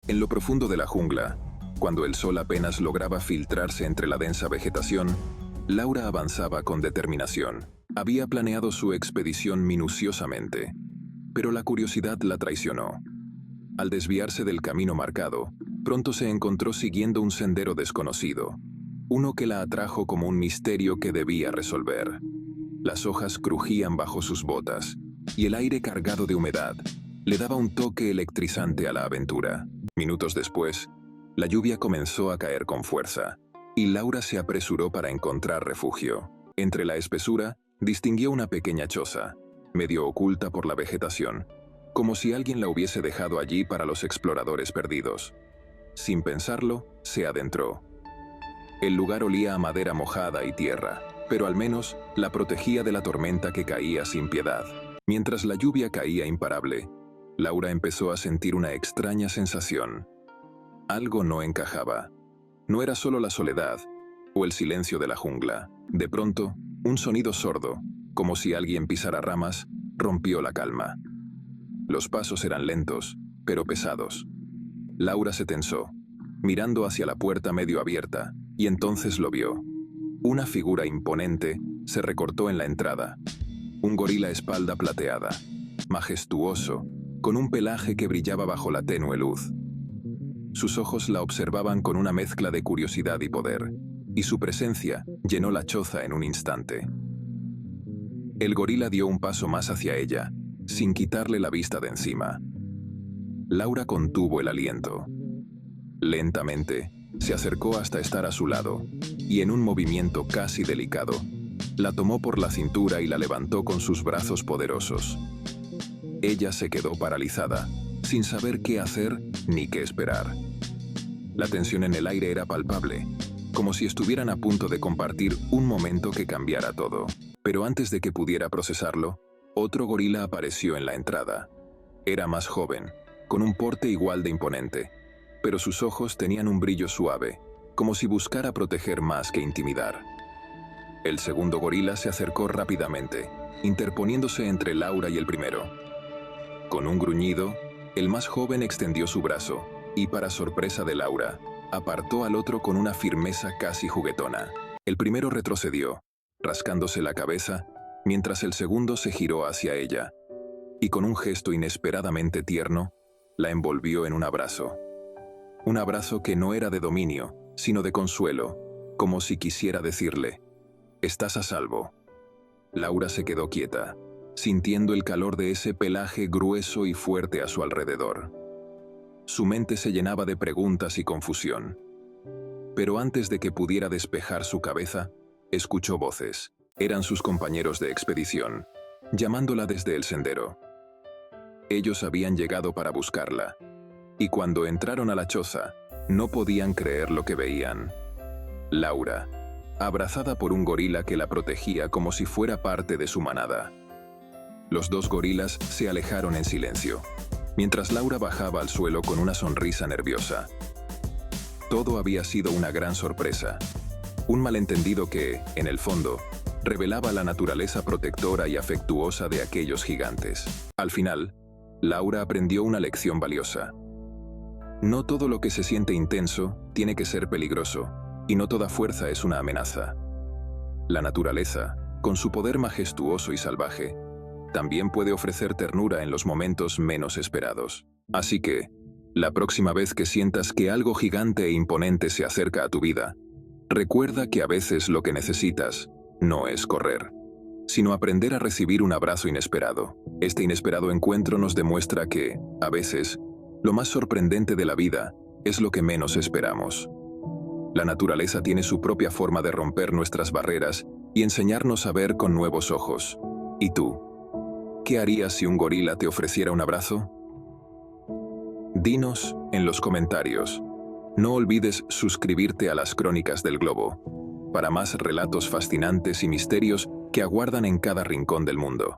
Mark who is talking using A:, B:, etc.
A: En lo profundo de la jungla, cuando el sol apenas lograba filtrarse entre la densa vegetación, Laura avanzaba con determinación. Había planeado su expedición minuciosamente, pero la curiosidad la traicionó. Al desviarse del camino marcado, pronto se encontró siguiendo un sendero desconocido, uno que la atrajo como un misterio que debía resolver. Las hojas crujían bajo sus botas, y el aire cargado de humedad le daba un toque electrizante a la aventura. Minutos después, la lluvia comenzó a caer con fuerza, y Laura se apresuró para encontrar refugio. Entre la espesura, distinguió una pequeña choza, medio oculta por la vegetación, como si alguien la hubiese dejado allí para los exploradores perdidos. Sin pensarlo, se adentró. El lugar olía a madera mojada y tierra, pero al menos la protegía de la tormenta que caía sin piedad. Mientras la lluvia caía imparable, Laura empezó a sentir una extraña sensación. Algo no encajaba. No era solo la soledad o el silencio de la jungla. De pronto, un sonido sordo, como si alguien pisara ramas, rompió la calma. Los pasos eran lentos, pero pesados. Laura se tensó, mirando hacia la puerta medio abierta, y entonces lo vio. Una figura imponente se recortó en la entrada. Un gorila espalda plateada, majestuoso, con un pelaje que brillaba bajo la tenue luz. Sus ojos la observaban con una mezcla de curiosidad y poder, y su presencia llenó la choza en un instante. El gorila dio un paso más hacia ella, sin quitarle la vista de encima. Laura contuvo el aliento. Lentamente, se acercó hasta estar a su lado, y en un movimiento casi delicado, la tomó por la cintura y la levantó con sus brazos poderosos. Ella se quedó paralizada, sin saber qué hacer ni qué esperar. La tensión en el aire era palpable, como si estuvieran a punto de compartir un momento que cambiara todo. Pero antes de que pudiera procesarlo, otro gorila apareció en la entrada. Era más joven, con un porte igual de imponente, pero sus ojos tenían un brillo suave, como si buscara proteger más que intimidar. El segundo gorila se acercó rápidamente, interponiéndose entre Laura y el primero. Con un gruñido, el más joven extendió su brazo, y para sorpresa de Laura, apartó al otro con una firmeza casi juguetona. El primero retrocedió, rascándose la cabeza, mientras el segundo se giró hacia ella, y con un gesto inesperadamente tierno, la envolvió en un abrazo. Un abrazo que no era de dominio, sino de consuelo, como si quisiera decirle: «Estás a salvo». Laura se quedó quieta, sintiendo el calor de ese pelaje grueso y fuerte a su alrededor. Su mente se llenaba de preguntas y confusión. Pero antes de que pudiera despejar su cabeza, escuchó voces. Eran sus compañeros de expedición, llamándola desde el sendero. Ellos habían llegado para buscarla, y cuando entraron a la choza, no podían creer lo que veían. Laura, abrazada por un gorila que la protegía como si fuera parte de su manada. Los dos gorilas se alejaron en silencio, mientras Laura bajaba al suelo con una sonrisa nerviosa. Todo había sido una gran sorpresa, un malentendido que, en el fondo, revelaba la naturaleza protectora y afectuosa de aquellos gigantes. Al final, Laura aprendió una lección valiosa. No todo lo que se siente intenso tiene que ser peligroso, y no toda fuerza es una amenaza. La naturaleza, con su poder majestuoso y salvaje, también puede ofrecer ternura en los momentos menos esperados. Así que, la próxima vez que sientas que algo gigante e imponente se acerca a tu vida, recuerda que a veces lo que necesitas no es correr, sino aprender a recibir un abrazo inesperado. Este inesperado encuentro nos demuestra que, a veces, lo más sorprendente de la vida es lo que menos esperamos. La naturaleza tiene su propia forma de romper nuestras barreras y enseñarnos a ver con nuevos ojos. ¿Y tú? ¿Qué harías si un gorila te ofreciera un abrazo? Dinos en los comentarios. No olvides suscribirte a las Crónicas del Globo para más relatos fascinantes y misterios que aguardan en cada rincón del mundo.